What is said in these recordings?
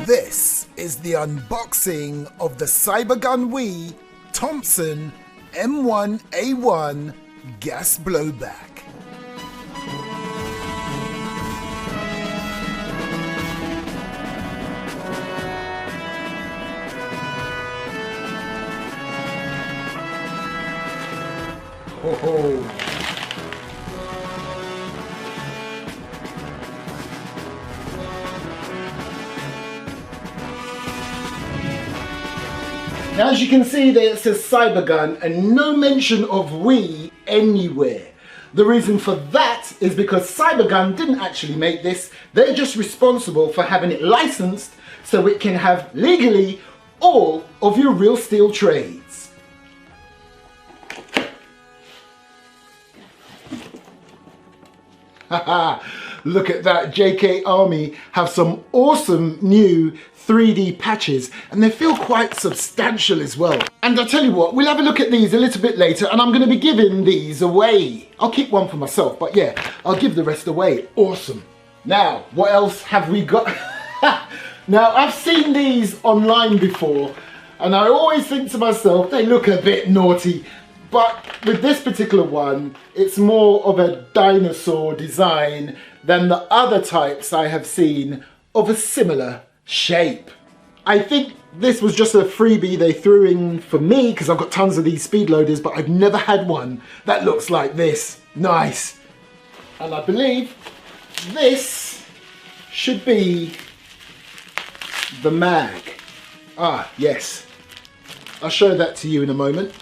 This is the unboxing of the CYBERGUN Wii Thompson M1A1 gas blowback. Oh. Now, as you can see there, it says CYBERGUN and no mention of Wii anywhere. The reason for that is because CYBERGUN didn't actually make this. They're just responsible for having it licensed so it can have legally all of your real steel trades. Haha, look at that. J.K.Army have some awesome new 3D patches and they feel quite substantial as well. And I'll tell you what, we'll have a look at these a little bit later and I'm going to be giving these away. I'll keep one for myself, but yeah, I'll give the rest away. Awesome. Now, what else have we got? Now, I've seen these online before and I always think to myself, they look a bit naughty. But with this particular one, it's more of a dinosaur design than the other types I have seen of a similar shape. I think this was just a freebie they threw in for me because I've got tons of these speed loaders, but I've never had one that looks like this. Nice. And I believe this should be the mag. Ah, yes. I'll show that to you in a moment.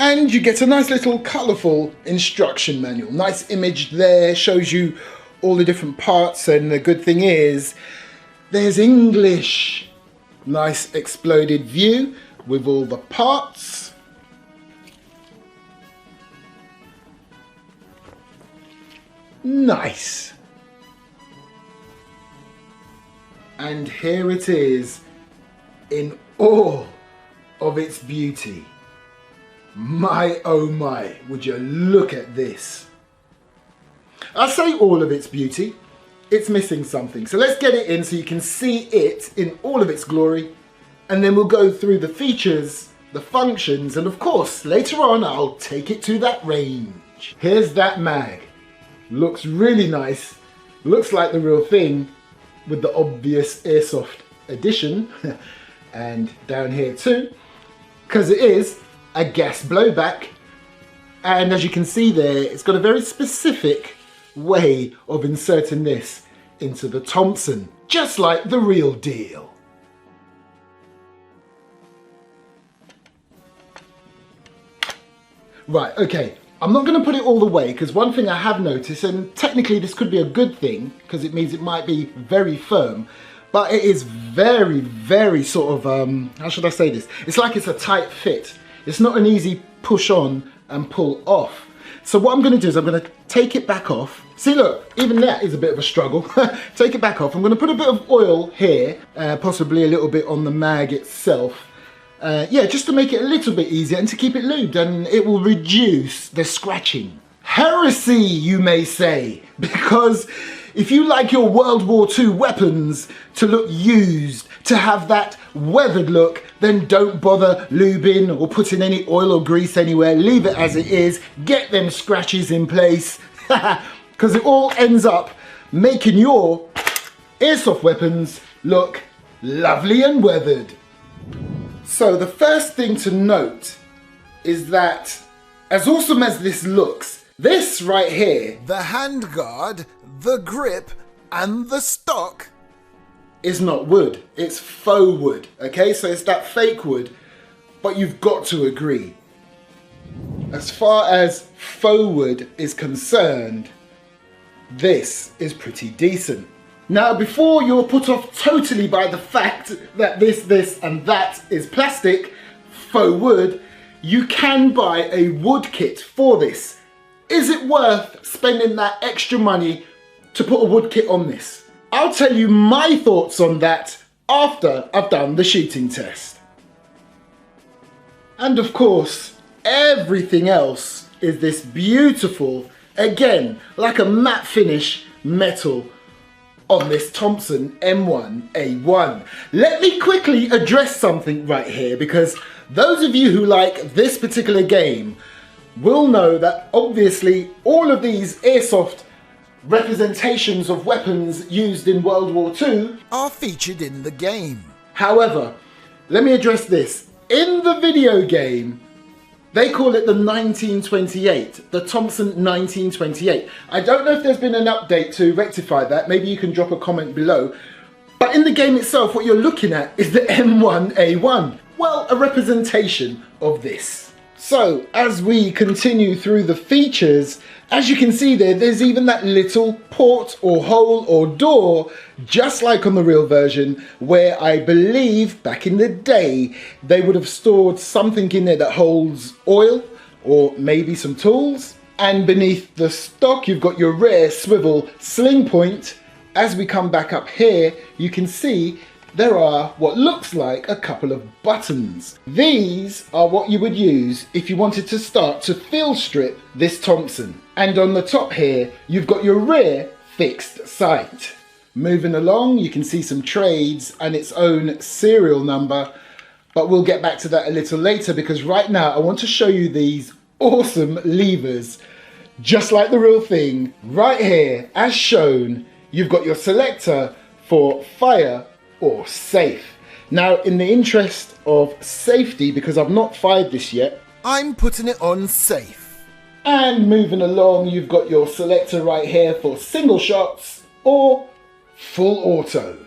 And you get a nice little colourful instruction manual. Nice image there, shows you all the different parts, and the good thing is there's English. Nice exploded view with all the parts. Nice. And here it is in all of its beauty. My oh my, would you look at this. I say all of its beauty, it's missing something. So let's get it in so you can see it in all of its glory. And then we'll go through the features, the functions, and of course, later on, I'll take it to that range. Here's that mag. Looks really nice. Looks like the real thing with the obvious Airsoft edition. And down here too, because it is a gas blowback, and as you can see there, it's got a very specific way of inserting this into the Thompson, just like the real deal. Right, okay, I'm not going to put it all the way because one thing I have noticed, and technically this could be a good thing because it means it might be very firm, but it is very, very sort of, how should I say this? It's like it's a tight fit. It's not an easy push on and pull off. So what I'm going to do is I'm going to take it back off. See, look, even that is a bit of a struggle. Take it back off. I'm going to put a bit of oil here, possibly a little bit on the mag itself. Yeah, just to make it a little bit easier and to keep it lubed, and it will reduce the scratching. Heresy, you may say, because if you like your World War II weapons to look used, to have that weathered look, then don't bother lubing or putting any oil or grease anywhere. Leave it as it is. Get them scratches in place because it all ends up making your airsoft weapons look lovely and weathered. So the first thing to note is that as awesome as this looks, this right here, the handguard, the grip, and the stock is not wood, it's faux wood, okay? So it's that fake wood, but you've got to agree. As far as faux wood is concerned, this is pretty decent. Now, before you're put off totally by the fact that this, and that is plastic, faux wood, you can buy a wood kit for this. Is it worth spending that extra money to put a wood kit on this? I'll tell you my thoughts on that after I've done the shooting test. And of course, everything else is this beautiful, again, like a matte finish metal on this Thompson M1A1. Let me quickly address something right here, because those of you who like this particular game will know that obviously all of these Airsoft representations of weapons used in World War II are featured in the game. However, let me address this. In the video game, they call it the 1928, the Thompson 1928. I don't know if there's been an update to rectify that. Maybe you can drop a comment below. But in the game itself, what you're looking at is the M1A1. Well, a representation of this. So, as we continue through the features, as you can see there's even that little port or hole or door, just like on the real version, where I believe back in the day, they would have stored something in there that holds oil or maybe some tools. And beneath the stock, you've got your rear swivel sling point. As we come back up here, you can see there are what looks like a couple of buttons. These are what you would use if you wanted to start to field strip this Thompson. And on the top here, you've got your rear fixed sight. Moving along, you can see some trades and its own serial number, but we'll get back to that a little later, because right now I want to show you these awesome levers. Just like the real thing, right here, as shown, you've got your selector for fire or safe. Now, in the interest of safety, because I've not fired this yet, I'm putting it on safe. And moving along, you've got your selector right here for single shots or full auto.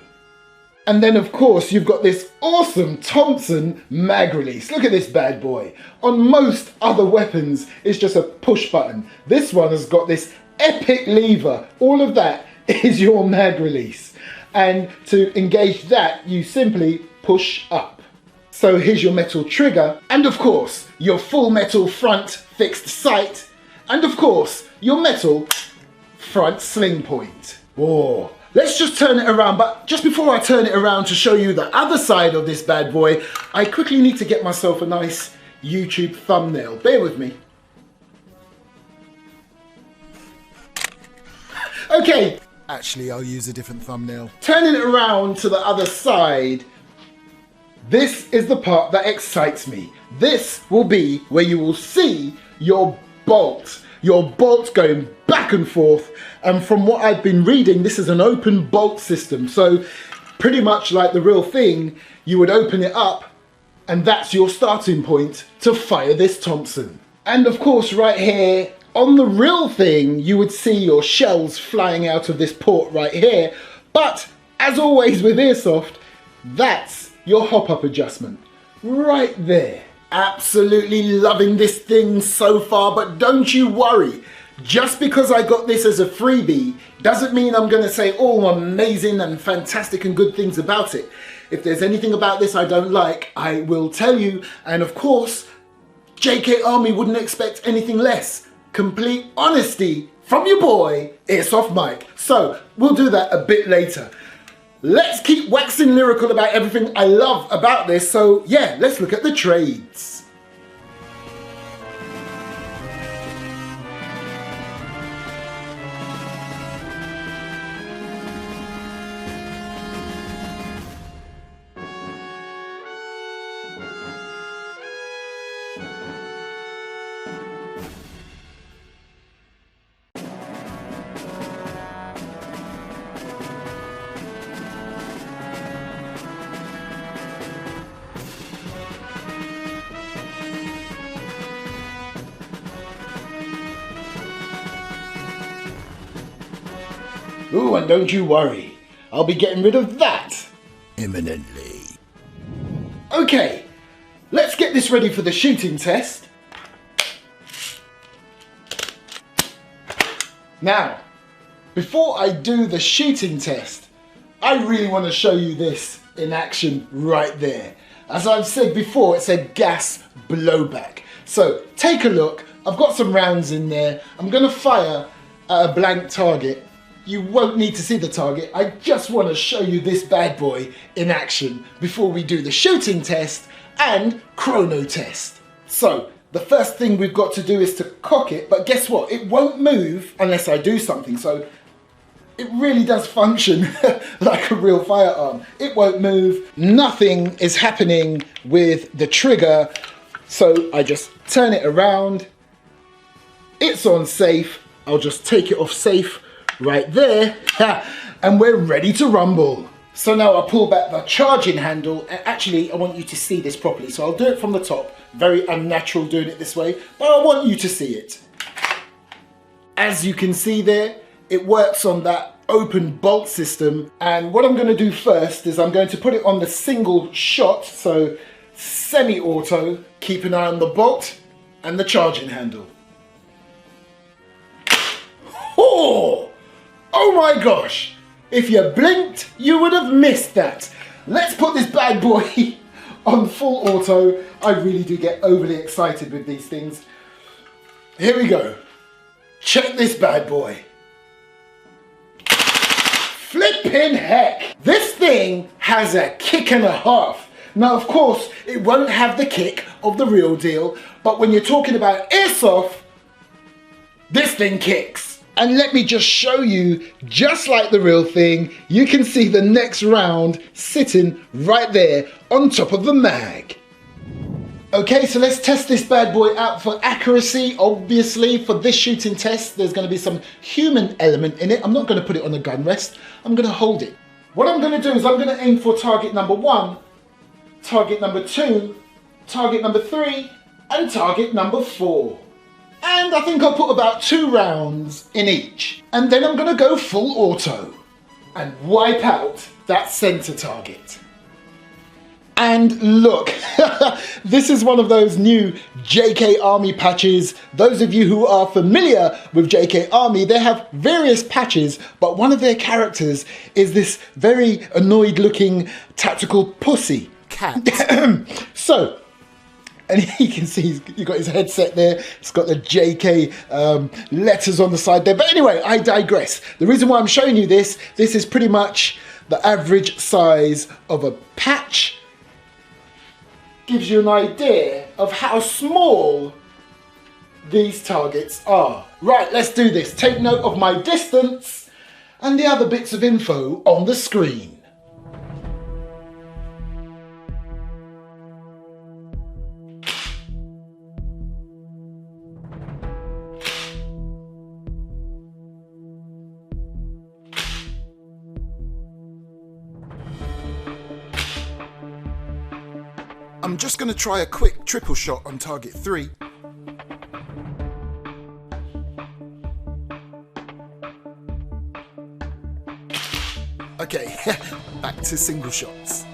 And then of course you've got this awesome Thompson Mag Release. Look at this bad boy. On most other weapons, it's just a push button. This one has got this epic lever. All of that is your mag release. And to engage that, you simply push up. So here's your metal trigger, and of course, your full metal front fixed sight, and of course, your metal front sling point. Oh, let's just turn it around, but just before I turn it around to show you the other side of this bad boy, I quickly need to get myself a nice YouTube thumbnail. Bear with me. Okay. Actually, I'll use a different thumbnail. Turning it around to the other side, this is the part that excites me. This will be where you will see your bolt going back and forth. And from what I've been reading, this is an open bolt system. So pretty much like the real thing, you would open it up and that's your starting point to fire this Thompson. And of course, right here, on the real thing, you would see your shells flying out of this port right here. But as always with Airsoft, that's your hop-up adjustment right there. Absolutely loving this thing so far, but don't you worry. Just because I got this as a freebie doesn't mean I'm going to say all amazing and fantastic and good things about it. If there's anything about this I don't like, I will tell you. And of course, J.K.Army wouldn't expect anything less. Complete honesty from your boy, Airsoft Mike. So we'll do that a bit later. Let's keep waxing lyrical about everything I love about this. So yeah, let's look at the trades. Ooh, and don't you worry, I'll be getting rid of that imminently. Okay, let's get this ready for the shooting test. Now, before I do the shooting test, I really want to show you this in action right there. As I've said before, it's a gas blowback. So take a look, I've got some rounds in there. I'm going to fire at a blank target. You won't need to see the target. I just want to show you this bad boy in action before we do the shooting test and chrono test. So the first thing we've got to do is to cock it, but guess what? It won't move unless I do something. So it really does function like a real firearm. It won't move. Nothing is happening with the trigger. So I just turn it around. It's on safe. I'll just take it off safe right there. And we're ready to rumble. So now I pull back the charging handle. Actually, I want you to see this properly. So I'll do it from the top. Very unnatural doing it this way, but I want you to see it. As you can see there, it works on that open bolt system. And what I'm going to do first is I'm going to put it on the single shot, so semi-auto. Keep an eye on the bolt and the charging handle. Oh my gosh! If you blinked, you would have missed that. Let's put this bad boy on full auto. I really do get overly excited with these things. Here we go. Check this bad boy. Flippin' heck! This thing has a kick and a half. Now, of course, it won't have the kick of the real deal, but when you're talking about airsoft, this thing kicks. And let me just show you, just like the real thing, you can see the next round sitting right there on top of the mag. Okay, so let's test this bad boy out for accuracy. Obviously, for this shooting test, there's going to be some human element in it. I'm not going to put it on the gun rest. I'm going to hold it. What I'm going to do is I'm going to aim for target number 1, target number 2, target number 3, and target number 4. And I think I'll put about 2 rounds in each. And then I'm going to go full auto and wipe out that center target. And look, this is one of those new J.K.Army patches. Those of you who are familiar with J.K.Army, they have various patches, but one of their characters is this very annoyed looking tactical pussy cat. So, and you can see he's got his headset there. It's got the JK letters on the side there. But anyway, I digress. The reason why I'm showing you this is pretty much the average size of a patch. Gives you an idea of how small these targets are. Right, let's do this. Take note of my distance and the other bits of info on the screen. I'm just going to try a quick triple shot on target 3. Okay, back to single shots.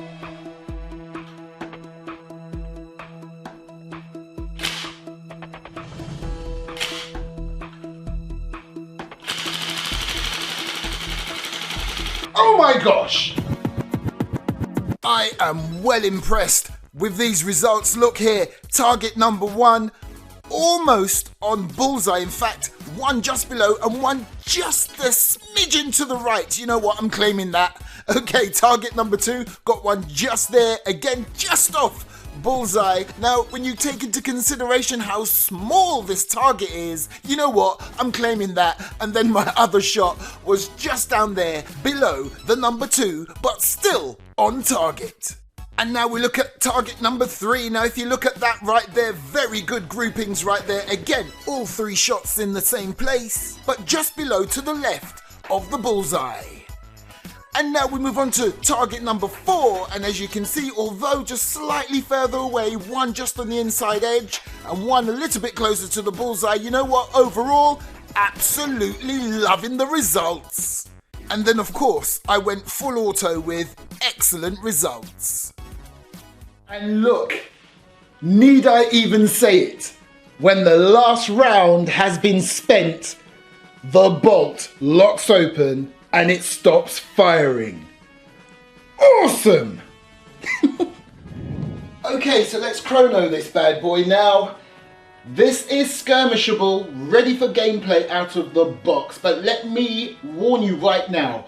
Oh my gosh! I am well impressed with these results. Look here, target number 1 almost on bullseye. In fact, 1 just below and 1 just a smidgen to the right. You know what, I'm claiming that. Okay, target number 2, got 1 just there, again just off bullseye. Now, when you take into consideration how small this target is, you know what, I'm claiming that. And then my other shot was just down there below the number 2, but still on target. And now we look at target number 3. Now if you look at that right there, very good groupings right there. Again, all 3 shots in the same place, but just below to the left of the bullseye. And now we move on to target number 4, and as you can see, although just slightly further away, 1 just on the inside edge and 1 a little bit closer to the bullseye, you know what, overall, absolutely loving the results. And then of course, I went full auto with excellent results. And look, need I even say it? When the last round has been spent, the bolt locks open and it stops firing. Awesome! Okay, so let's chrono this bad boy now. This is skirmishable, ready for gameplay out of the box, but let me warn you right now,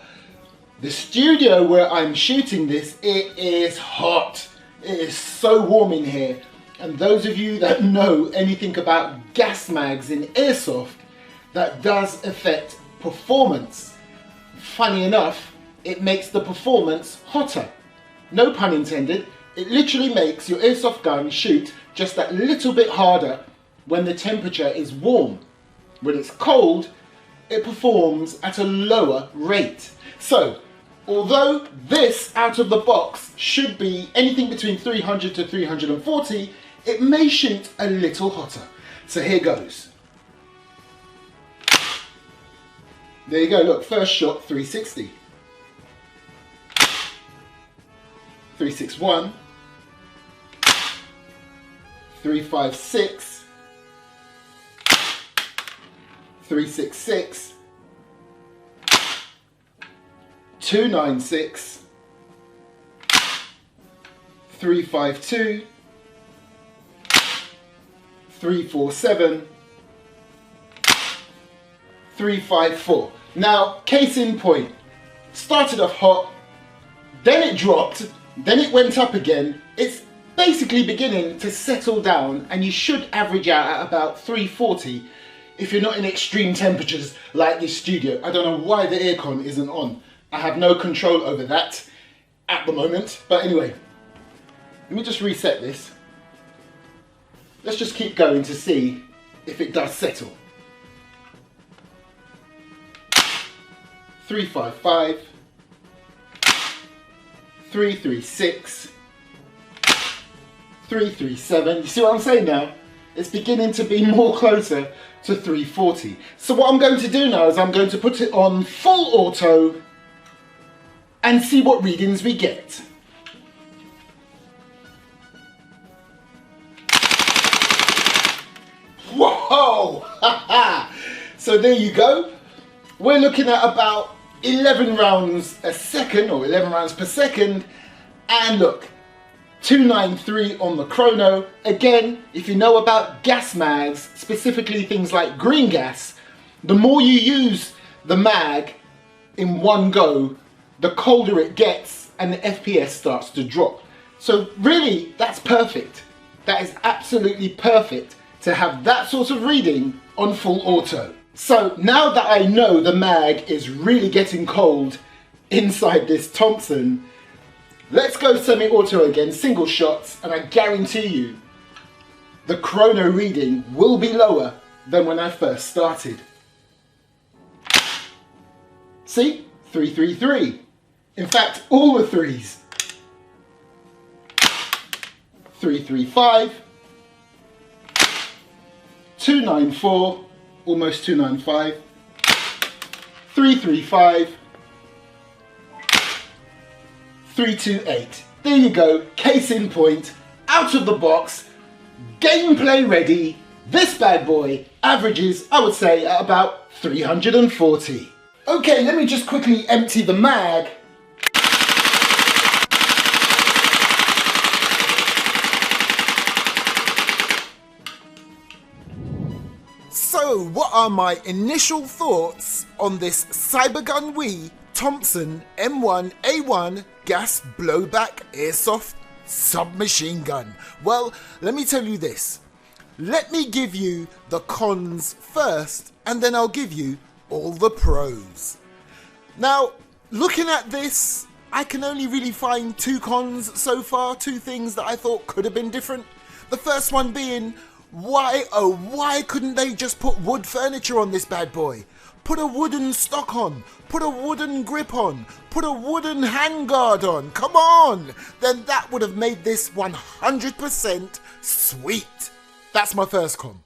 the studio where I'm shooting this, it is hot. It is so warm in here, and those of you that know anything about gas mags in airsoft, that does affect performance. funny enough, it makes the performance hotter. No pun intended. It literally makes your airsoft gun shoot just that little bit harder when the temperature is warm. When it's cold, it performs at a lower rate. So, although this out of the box should be anything between 300 to 340, it may shoot a little hotter. So here goes. There you go, look, first shot 360. 361. 356. 366. 296. 352. 347. 354. Now, case in point, started off hot, then it dropped, then it went up again. It's basically beginning to settle down, and you should average out at about 340 if you're not in extreme temperatures like this studio. I don't know why the aircon isn't on. I have no control over that at the moment. But anyway, let me just reset this. Let's just keep going to see if it does settle. 355, 336, 337. You see what I'm saying now? It's beginning to be more closer to 340. So what I'm going to do now is I'm going to put it on full auto and see what readings we get. Whoa! So there you go. We're looking at about 11 rounds a second, or 11 rounds per second, and look, 293 on the chrono. Again, if you know about gas mags, specifically things like green gas, the more you use the mag in one go, the colder it gets and the FPS starts to drop. So really, that's perfect. That is absolutely perfect to have that sort of reading on full auto. So now that I know the mag is really getting cold inside this Thompson, let's go semi-auto again, single shots, and I guarantee you the chrono reading will be lower than when I first started. See? 333. In fact, all the threes. 335. 294. Almost 295. 335. 328. There you go, case in point, out of the box, gameplay ready. This bad boy averages, I would say, at about 340. Okay, let me just quickly empty the mag. So, what are my initial thoughts on this CYBERGUN Wii Thompson M1A1 gas blowback airsoft submachine gun? Well, let me tell you this. Let me give you the cons first, and then I'll give you all the pros. Now, looking at this, I can only really find two cons so far, two things that I thought could have been different. The first one being, why couldn't they just put wood furniture on this bad boy? Put a wooden stock on, put a wooden grip on, put a wooden handguard on, come on! Then that would have made this 100% sweet. That's my first con.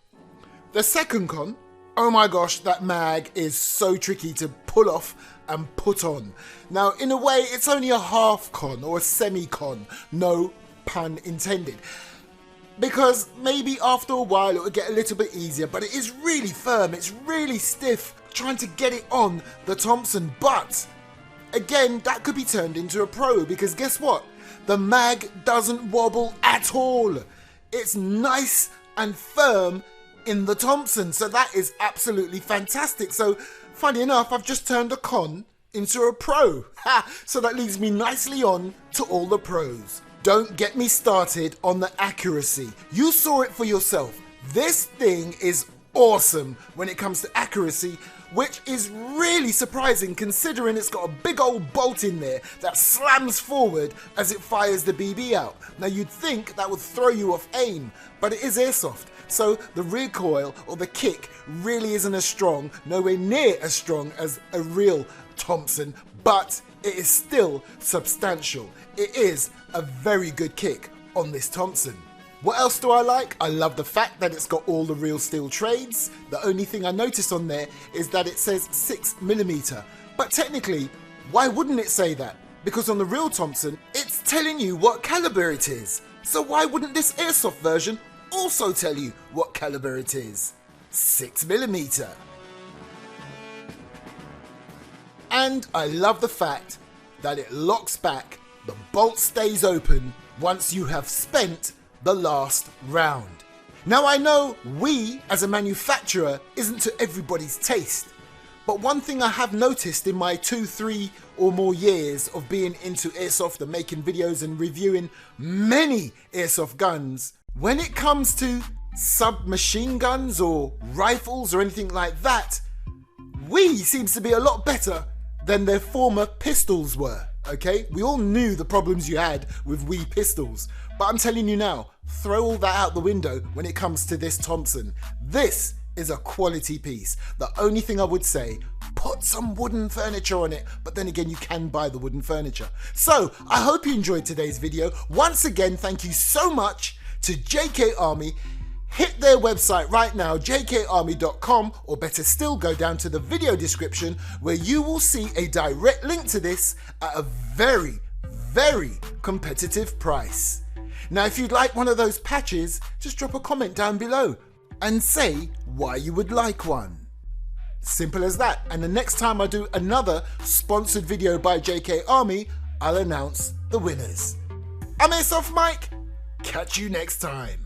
The second con, oh my gosh, that mag is so tricky to pull off and put on. Now, in a way, it's only a half con or a semi-con, no pun intended. Because maybe after a while it will get a little bit easier, but it is really firm, it's really stiff, trying to get it on the Thompson. But again, that could be turned into a pro, because guess what? The mag doesn't wobble at all. It's nice and firm in the Thompson, so that is absolutely fantastic. So funny enough, I've just turned a con into a pro. So that leads me nicely on to all the pros. Don't get me started on the accuracy. You saw it for yourself. This thing is awesome when it comes to accuracy. which is really surprising considering it's got a big old bolt in there that slams forward as it fires the BB out. Now you'd think that would throw you off aim, but it is airsoft, so the recoil or the kick really isn't as strong, nowhere near as strong as a real Thompson, but it is still substantial. It is a very good kick on this Thompson. What else do I like? I love the fact that it's got all the real steel trades. The only thing I notice on there is that it says 6mm, but technically, why wouldn't it say that? Because on the real Thompson, it's telling you what caliber it is. So why wouldn't this airsoft version also tell you what caliber it is? 6mm. And I love the fact that it locks back, the bolt stays open once you have spent the last round. Now I know we as a manufacturer isn't to everybody's taste, but one thing I have noticed in my 2-3 or more years of being into airsoft and making videos and reviewing many airsoft guns, when it comes to submachine guns or rifles or anything like that, we seems to be a lot better than their former pistols were. Okay, we all knew the problems you had with Wii pistols, but I'm telling you now, throw all that out the window when it comes to this Thompson. This is a quality piece. The only thing I would say, put some wooden furniture on it, but then again, you can buy the wooden furniture. So I hope you enjoyed today's video. Once again, thank you so much to J.K.Army. Hit their website right now, jkarmy.com, or better still, go down to the video description where you will see a direct link to this at a very, very competitive price. Now, if you'd like one of those patches, just drop a comment down below and say why you would like one. Simple as that. And the next time I do another sponsored video by J.K.Army, I'll announce the winners. I'm Airsoft Mike. Catch you next time.